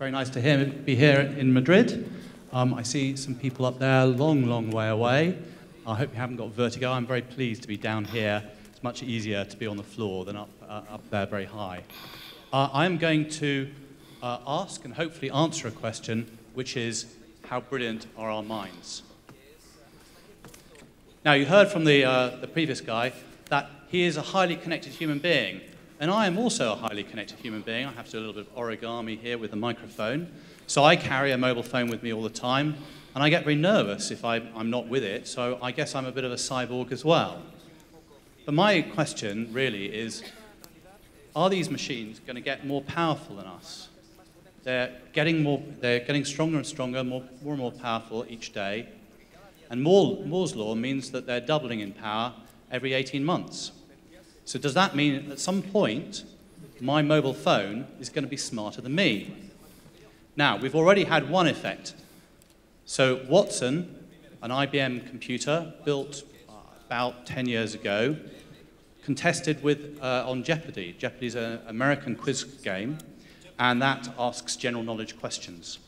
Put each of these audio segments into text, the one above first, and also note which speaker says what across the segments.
Speaker 1: very nice to be here in Madrid. I see some people up there a long, long way away. I hope you haven't got vertigo. I'm very pleased to be down here. It's much easier to be on the floor than up there very high. I'm going to ask and hopefully answer a question, which is, how brilliant are our minds? Now, you heard from the previous guy that he is a highly connected human being. And I am also a highly connected human being. I have to do a little bit of origami here with the microphone. So I carry a mobile phone with me all the time, and I get very nervous if I'm not with it, so I guess I'm a bit of a cyborg as well. But my question really is, are these machines going to get more powerful than us? They're getting stronger and stronger, more and more powerful each day. And Moore's law means that they're doubling in power every 18 months. So does that mean at some point, my mobile phone is going to be smarter than me? Now, we've already had one effect. So Watson, an IBM computer built about 10 years ago, contested on Jeopardy. Jeopardy is an American quiz game, and that asks general knowledge questions.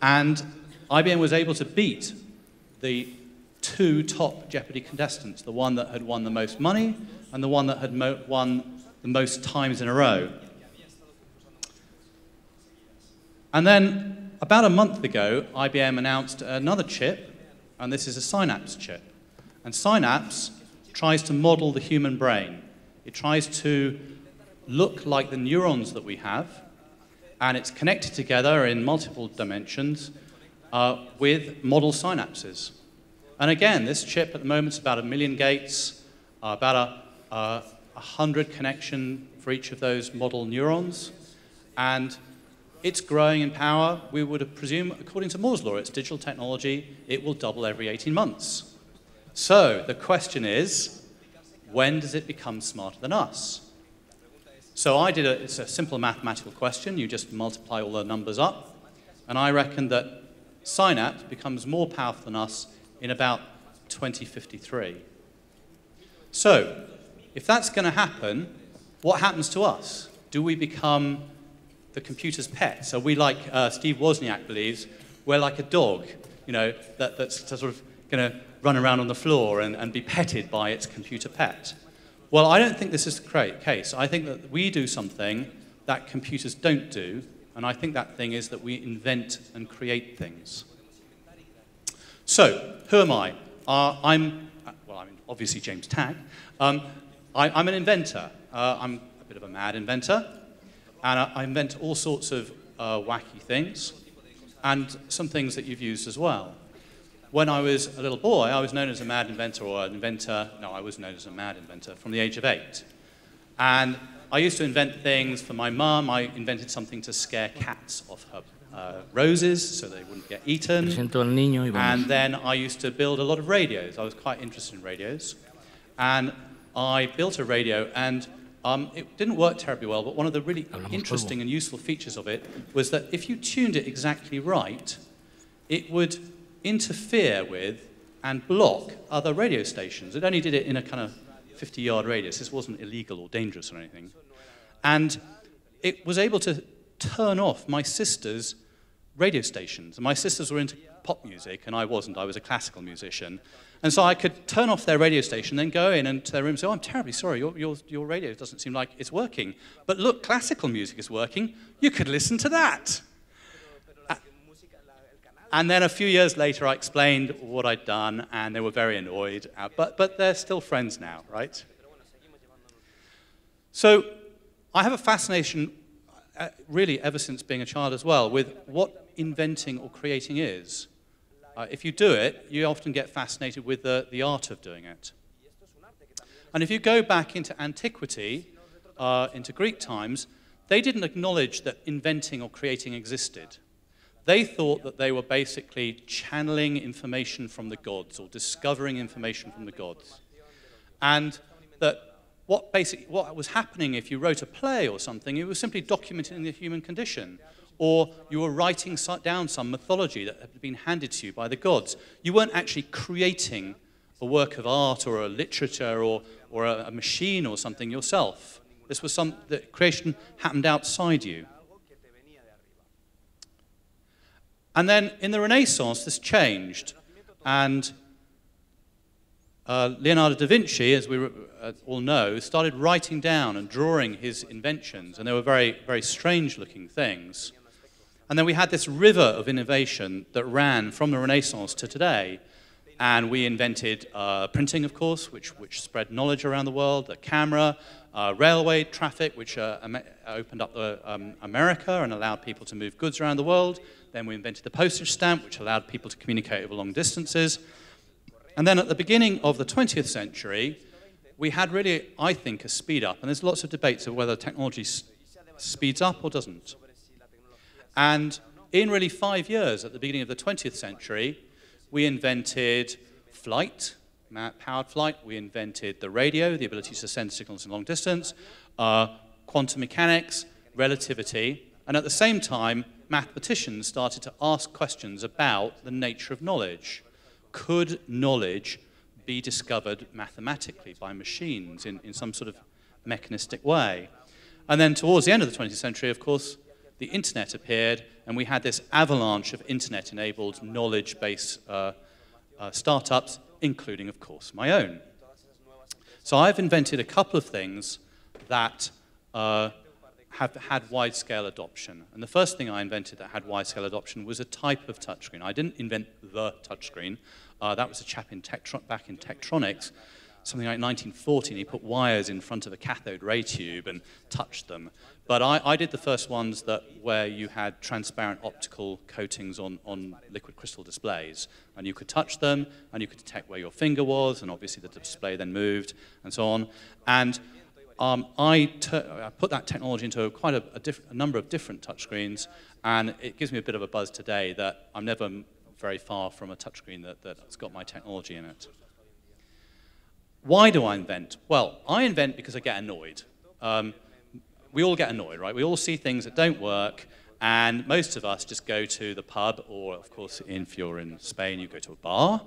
Speaker 1: And IBM was able to beat the two top Jeopardy contestants, the one that had won the most money and the one that had won the most times in a row. And then, about a month ago, IBM announced another chip, and this is a Synapse chip. And Synapse tries to model the human brain. It tries to look like the neurons that we have, and it's connected together in multiple dimensions with model synapses. And again, this chip at the moment is about 1 million gates, about 100 connection for each of those model neurons, and it's growing in power. We would presume, according to Moore's law, it's digital technology, it will double every 18 months. So the question is, when does it become smarter than us? So it's a simple mathematical question. You just multiply all the numbers up, and I reckon that Synapse becomes more powerful than us in about 2053. So, if that's going to happen, what happens to us? Do we become the computer's pet? So we, like Steve Wozniak believes, we're like a dog, you know, that's sort of going to run around on the floor and be petted by its computer pet. Well, I don't think this is the case. I think that we do something that computers don't do, and I think that thing is that we invent and create things. So, who am I? I'm obviously James Tagg. I'm an inventor. I'm a bit of a mad inventor, and I invent all sorts of wacky things, and some things that you've used as well. When I was a little boy, I was known as a mad inventor, or an inventor. No, I was known as a mad inventor from the age of 8. And I used to invent things for my mum. I invented something to scare cats off her roses so they wouldn't get eaten. And then I used to build a lot of radios. I was quite interested in radios. And I built a radio, and it didn't work terribly well, but one of the really interesting and useful features of it was that if you tuned it exactly right, it would interfere with and block other radio stations. It only did it in a kind of 50-yard radius. This wasn't illegal or dangerous or anything. And it was able to turn off my sister's radio stations. And my sisters were into pop music, and I wasn't. I was a classical musician. And so I could turn off their radio station, then go in and to their room and say, oh, I'm terribly sorry, your radio doesn't seem like it's working. But look, classical music is working. You could listen to that. And then a few years later, I explained what I'd done, and they were very annoyed. But they're still friends now, right? So I have a fascination, really ever since being a child as well, with what inventing or creating is. If you do it, you often get fascinated with the art of doing it. And if you go back into antiquity, into Greek times, they didn't acknowledge that inventing or creating existed. They thought that they were basically channeling information from the gods or discovering information from the gods. And that what was happening if you wrote a play or something, it was simply documenting the human condition. Or you were writing down some mythology that had been handed to you by the gods. You weren't actually creating a work of art or a literature or a machine or something yourself. This was the creation happened outside you. And then in the Renaissance, this changed. And Leonardo da Vinci, as we all know, started writing down and drawing his inventions. And they were very, very strange-looking things. And then we had this river of innovation that ran from the Renaissance to today. And we invented printing, of course, which spread knowledge around the world, the camera, railway traffic, which opened up America and allowed people to move goods around the world. Then we invented the postage stamp, which allowed people to communicate over long distances. And then at the beginning of the 20th century, we had really, I think, a speed up. And there's lots of debates of whether technology speeds up or doesn't. And in really 5 years, at the beginning of the 20th century, we invented flight, powered flight. We invented the radio, the ability to send signals in long distance, quantum mechanics, relativity. And at the same time, mathematicians started to ask questions about the nature of knowledge. Could knowledge be discovered mathematically by machines in some sort of mechanistic way? And then towards the end of the 20th century, of course, the internet appeared, and we had this avalanche of internet-enabled knowledge-based startups, including, of course, my own. So I've invented a couple of things that have had wide-scale adoption. And the first thing I invented that had wide-scale adoption was a type of touchscreen. I didn't invent the touchscreen. That was a chap back in Tektronix, something like 1940, and he put wires in front of a cathode ray tube and touched them. But I did the first ones where you had transparent optical coatings on liquid crystal displays. And you could touch them, and you could detect where your finger was, and obviously the display then moved, and so on. And I put that technology into quite a number of different touchscreens, and it gives me a bit of a buzz today that I'm never very far from a touchscreen that's got my technology in it. Why do I invent? Well, I invent because I get annoyed. We all get annoyed, right? We all see things that don't work, and most of us just go to the pub, or, of course, if you're in Spain, you go to a bar,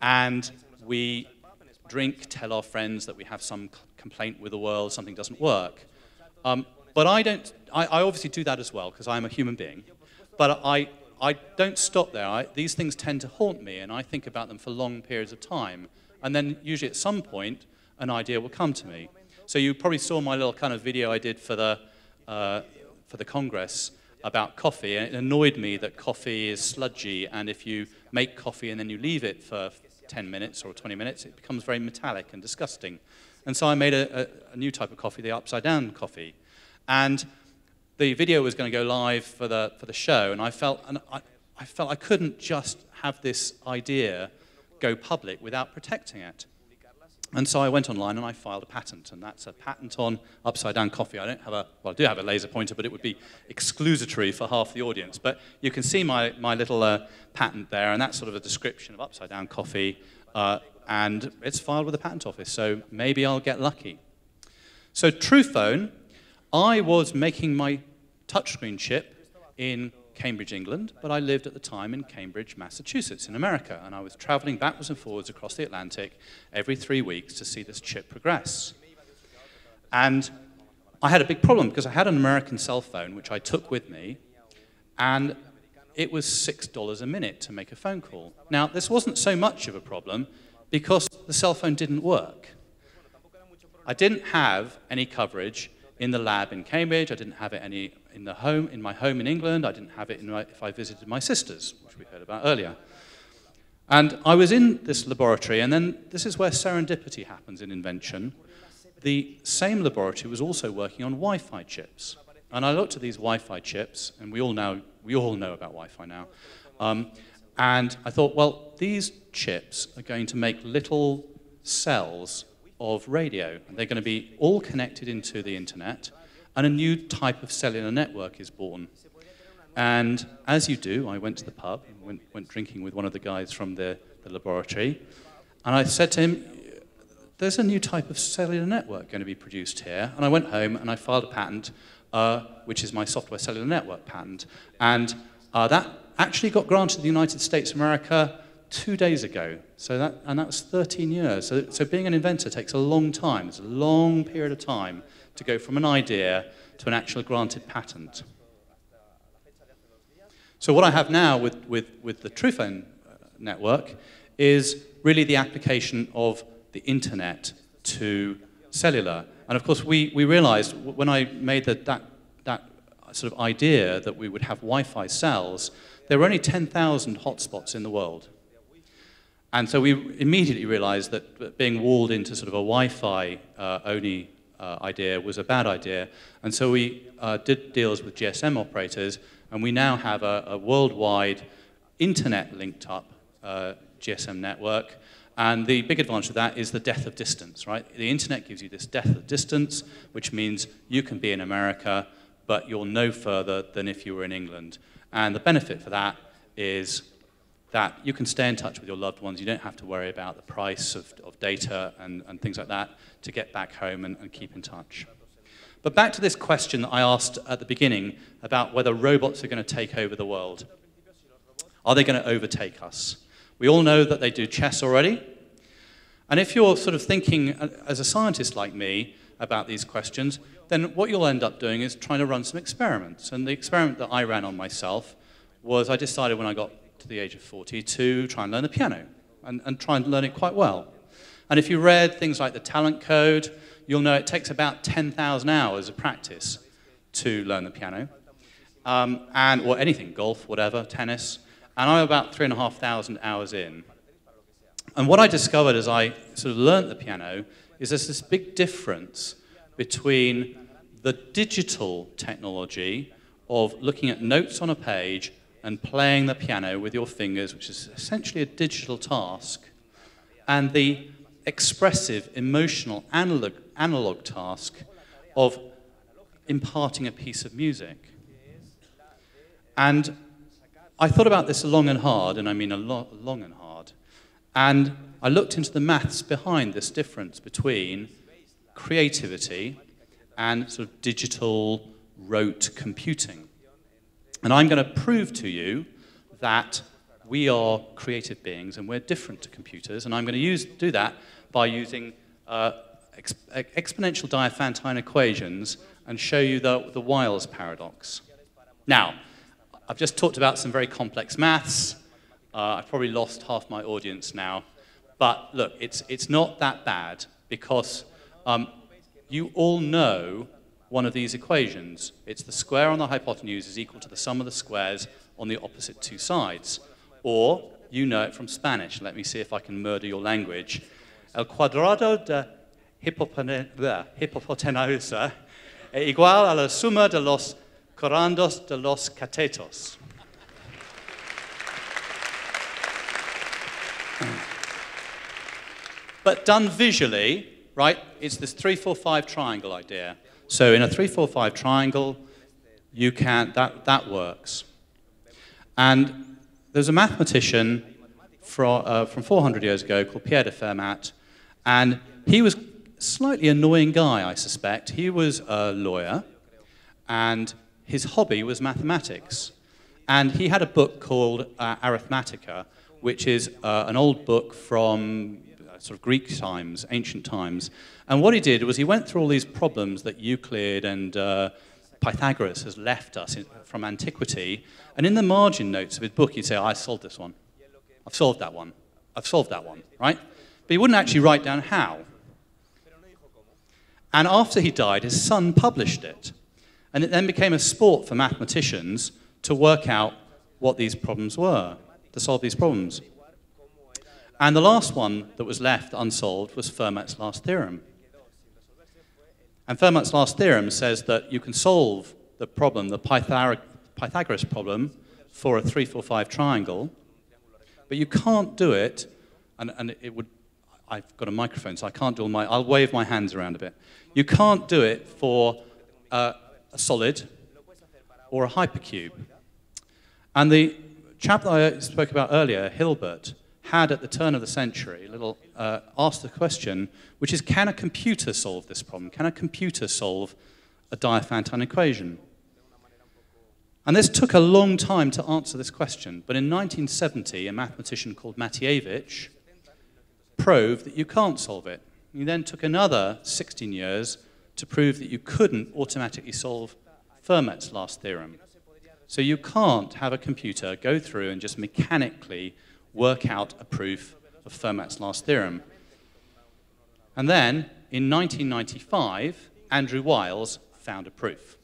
Speaker 1: and we drink, tell our friends that we have some complaint with the world, something doesn't work. But I obviously do that as well, because I'm a human being. But I don't stop there. These things tend to haunt me, and I think about them for long periods of time. And then usually at some point, an idea will come to me. So you probably saw my little kind of video I did for the Congress about coffee. And it annoyed me that coffee is sludgy, and if you make coffee and then you leave it for 10 minutes or 20 minutes, it becomes very metallic and disgusting. And so I made a new type of coffee, the upside-down coffee. And the video was going to go live for the show, and I felt I couldn't just have this idea go public without protecting it. And so I went online and I filed a patent, and that's a patent on upside-down coffee. I do have a laser pointer, but it would be exclusatory for half the audience. But you can see my little patent there, and that's sort of a description of upside-down coffee, and it's filed with the patent office, so maybe I'll get lucky. So TruePhone, I was making my touchscreen chip in Cambridge, England, but I lived at the time in Cambridge, Massachusetts, in America, and I was traveling backwards and forwards across the Atlantic every 3 weeks to see this chip progress. And I had a big problem because I had an American cell phone, which I took with me, and it was $6 a minute to make a phone call. Now, this wasn't so much of a problem because the cell phone didn't work. I didn't have any coverage in the lab in Cambridge. I didn't have it any in my home in England. I didn't have it if I visited my sisters, which we heard about earlier. And I was in this laboratory, and then this is where serendipity happens in invention. The same laboratory was also working on Wi-Fi chips. And I looked at these Wi-Fi chips, and we all know about Wi-Fi now. And I thought, well, these chips are going to make little cells of radio, and they're going to be all connected into the internet, and a new type of cellular network is born. And as you do, I went to the pub, and went drinking with one of the guys from the laboratory, and I said to him, there's a new type of cellular network going to be produced here. And I went home and I filed a patent, which is my software cellular network patent, and that actually got granted to the United States of America 2 days ago. So that was 13 years. So being an inventor takes a long time. It's a long period of time to go from an idea to an actual granted patent. So what I have now with the TruePhone network is really the application of the internet to cellular. And of course, we realized when I made that sort of idea that we would have Wi-Fi cells, there were only 10,000 hotspots in the world. And so we immediately realized that being walled into sort of a Wi-Fi only idea was a bad idea. And so we did deals with GSM operators, and we now have a worldwide internet linked up GSM network. And the big advantage of that is the death of distance, right? The internet gives you this death of distance, which means you can be in America, but you're no further than if you were in England. And the benefit for that is that you can stay in touch with your loved ones. You don't have to worry about the price of data and things like that to get back home and keep in touch. But back to this question that I asked at the beginning about whether robots are going to take over the world. Are they going to overtake us? We all know that they do chess already. And if you're sort of thinking as a scientist like me about these questions, then what you'll end up doing is trying to run some experiments. And the experiment that I ran on myself was I decided when I got to the age of 40 to try and learn the piano and try and learn it quite well. And if you read things like the talent code, you'll know it takes about 10,000 hours of practice to learn the piano, or anything, golf, whatever, tennis. And I'm about 3,500 hours in. And what I discovered as I sort of learned the piano is there's this big difference between the digital technology of looking at notes on a page and playing the piano with your fingers, which is essentially a digital task, and the expressive, emotional, analog task of imparting a piece of music. And I thought about this long and hard, and I mean long and hard, and I looked into the maths behind this difference between creativity and sort of digital rote computing. And I'm going to prove to you that we are creative beings and we're different to computers, and I'm going to do that by using exponential Diophantine equations and show you the Wiles paradox. Now, I've just talked about some very complex maths. I've probably lost half my audience now. But look, it's not that bad because you all know one of these equations. It's the square on the hypotenuse is equal to the sum of the squares on the opposite two sides. Or you know it from Spanish. Let me see if I can murder your language. El cuadrado de hipotenusa es igual a la suma de los corandos de los catetos. But done visually, right, it's this 3-4-5 triangle idea. So in a 3-4-5 triangle, you can, that works. And there's a mathematician from 400 years ago called Pierre de Fermat, and he was a slightly annoying guy, I suspect. He was a lawyer, and his hobby was mathematics. And he had a book called Arithmetica, which is an old book from sort of Greek times, ancient times. And what he did was he went through all these problems that Euclid and Pythagoras has left us from antiquity. And in the margin notes of his book, he'd say, oh, I solved this one. I've solved that one. I've solved that one, right? But he wouldn't actually write down how. And after he died, his son published it. And it then became a sport for mathematicians to work out what these problems were, to solve these problems. And the last one that was left unsolved was Fermat's last theorem. And Fermat's last theorem says that you can solve the problem, the Pythagoras problem, for a 3-4-5 triangle, but you can't do it, and it would, I've got a microphone, so I can't do I'll wave my hands around a bit. You can't do it for a solid or a hypercube. And the chap that I spoke about earlier, Hilbert, had at the turn of the century asked the question, which is, can a computer solve this problem? Can a computer solve a Diophantine equation? And this took a long time to answer this question, but in 1970, a mathematician called Matievich proved that you can't solve it. He then took another 16 years to prove that you couldn't automatically solve Fermat's last theorem. So you can't have a computer go through and just mechanically work out a proof of Fermat's last theorem. And then, in 1995, Andrew Wiles found a proof.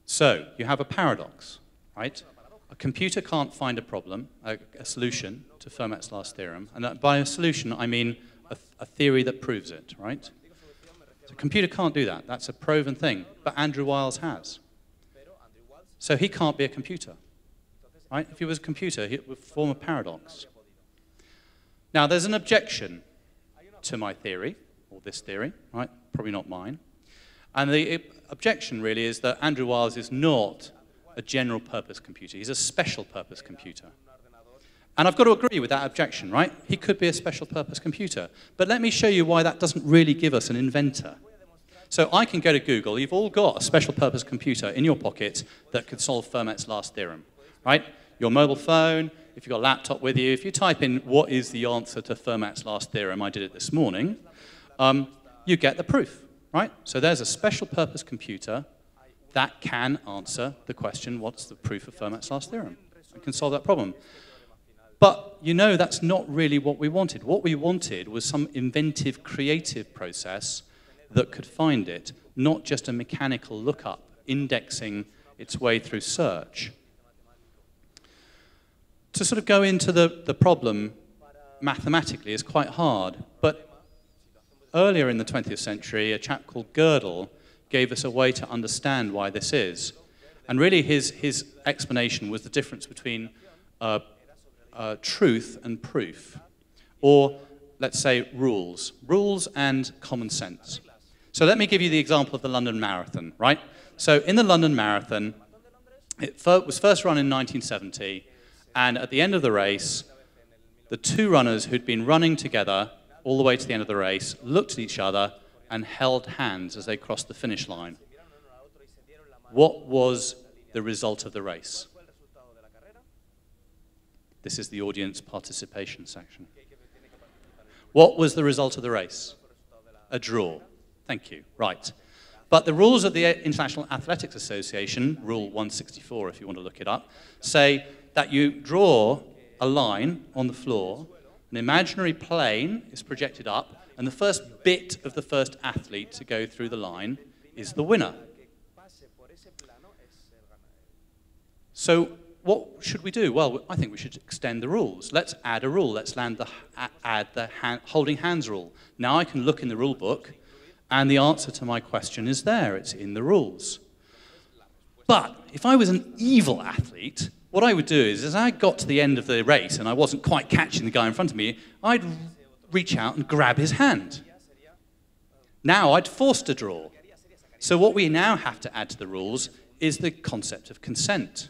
Speaker 1: So, you have a paradox, right? A computer can't find a problem, a solution to Fermat's last theorem. And by a solution, I mean a theory that proves it, right? So a computer can't do that. That's a proven thing. But Andrew Wiles has. So he can't be a computer, right? If he was a computer, it would form a paradox. Now, there's an objection to my theory, or this theory, right? Probably not mine. And the objection really is that Andrew Wiles is not a general purpose computer. He's a special purpose computer. And I've got to agree with that objection, right? He could be a special purpose computer. But let me show you why that doesn't really give us an inventor. So I can go to Google. You've all got a special purpose computer in your pocket that could solve Fermat's last theorem, right? Your mobile phone, if you've got a laptop with you, if you type in what is the answer to Fermat's last theorem, I did it this morning, you get the proof, right? So there's a special purpose computer that can answer the question, what's the proof of Fermat's last theorem? And can solve that problem. But you know that's not really what we wanted. What we wanted was some inventive, creative process that could find it, not just a mechanical lookup, indexing its way through search. To sort of go into the problem mathematically is quite hard, but earlier in the 20th century, a chap called Gödel gave us a way to understand why this is. And really his explanation was the difference between truth and proof, or let's say rules and common sense. So let me give you the example of the London Marathon, right? So in the London Marathon, it was first run in 1970, and at the end of the race, the two runners who'd been running together all the way to the end of the race looked at each other and held hands as they crossed the finish line. What was the result of the race? This is the audience participation section. What was the result of the race? A draw. Thank you. Right. But the rules of the International Athletics Association, Rule 164 if you want to look it up, say that you draw a line on the floor, an imaginary plane is projected up, and the first bit of the first athlete to go through the line is the winner. So what should we do? Well, I think we should extend the rules. Let's add a rule. Let's add the holding hands rule. Now I can look in the rule book, and the answer to my question is there. It's in the rules. But if I was an evil athlete, what I would do is, as I got to the end of the race and I wasn't quite catching the guy in front of me, I'd reach out and grab his hand. Now I'd forced a draw. So what we now have to add to the rules is the concept of consent,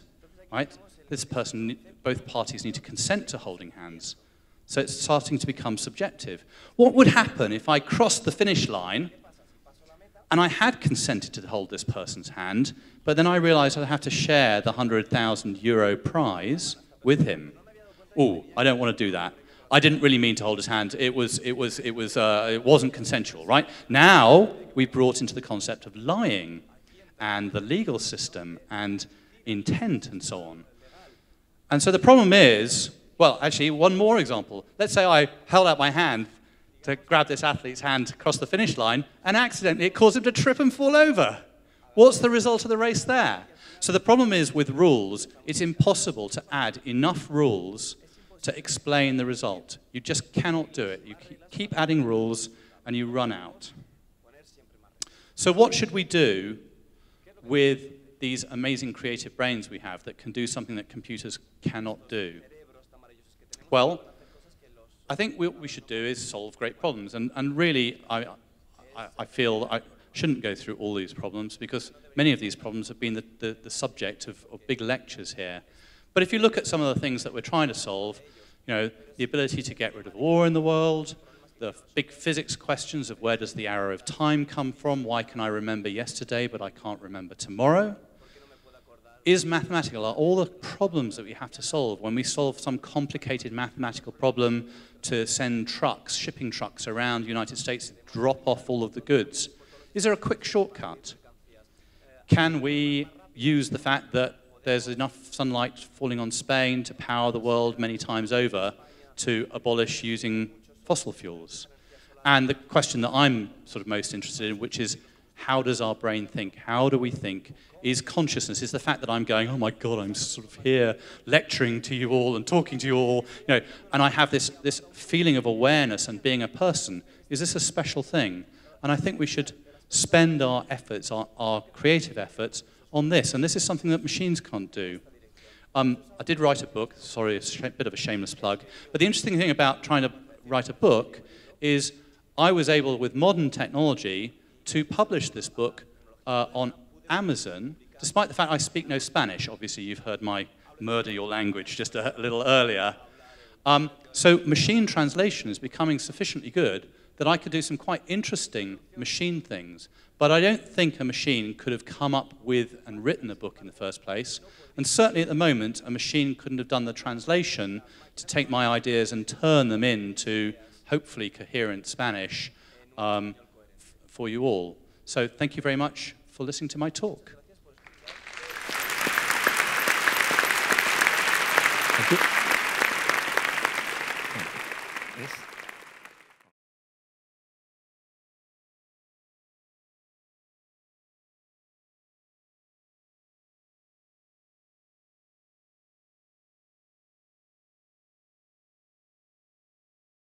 Speaker 1: right? Both parties need to consent to holding hands. So it's starting to become subjective. What would happen if I crossed the finish line and I had consented to hold this person's hand, but then I realized I'd have to share the €100,000 prize with him? Oh, I don't want to do that. I didn't really mean to hold his hand. It wasn't consensual, right? Now we've brought into the concept of lying and the legal system and intent and so on. And so the problem is, well, actually, one more example. Let's say I held out my hand to grab this athlete's hand across the finish line, and accidentally it caused him to trip and fall over. What's the result of the race there? So the problem is with rules, it's impossible to add enough rules to explain the result. You just cannot do it. You keep adding rules and you run out. So what should we do with these amazing creative brains we have that can do something that computers cannot do? Well, I think what we should do is solve great problems. And really, I feel I shouldn't go through all these problems because many of these problems have been the subject of big lectures here. But if you look at some of the things that we're trying to solve, you know, the ability to get rid of war in the world, the big physics questions of where does the arrow of time come from, why can I remember yesterday but I can't remember tomorrow, is mathematical. Are all the problems that we have to solve when we solve some complicated mathematical problem to send trucks, shipping trucks around the United States to drop off all of the goods? Is there a quick shortcut? Can we use the fact that there's enough sunlight falling on Spain to power the world many times over to abolish using fossil fuels. And the question that I'm sort of most interested in, which is, how does our brain think? How do we think? Is consciousness, is the fact that I'm going, oh my God, I'm sort of here lecturing to you all and talking to you all, you know, and I have this feeling of awareness and being a person. Is this a special thing? And I think we should spend our efforts, our creative efforts, on this. And this is something that machines can't do. I did write a book, sorry, a bit of a shameless plug, but the interesting thing about trying to write a book is I was able, with modern technology, to publish this book on Amazon, despite the fact I speak no Spanish. Obviously, you've heard my murder your language just a little earlier. So machine translation is becoming sufficiently good that I could do some quite interesting machine things. But I don't think a machine could have come up with and written a book in the first place. And certainly at the moment, a machine couldn't have done the translation to take my ideas and turn them into hopefully coherent Spanish for you all. So thank you very much for listening to my talk.
Speaker 2: Thank you.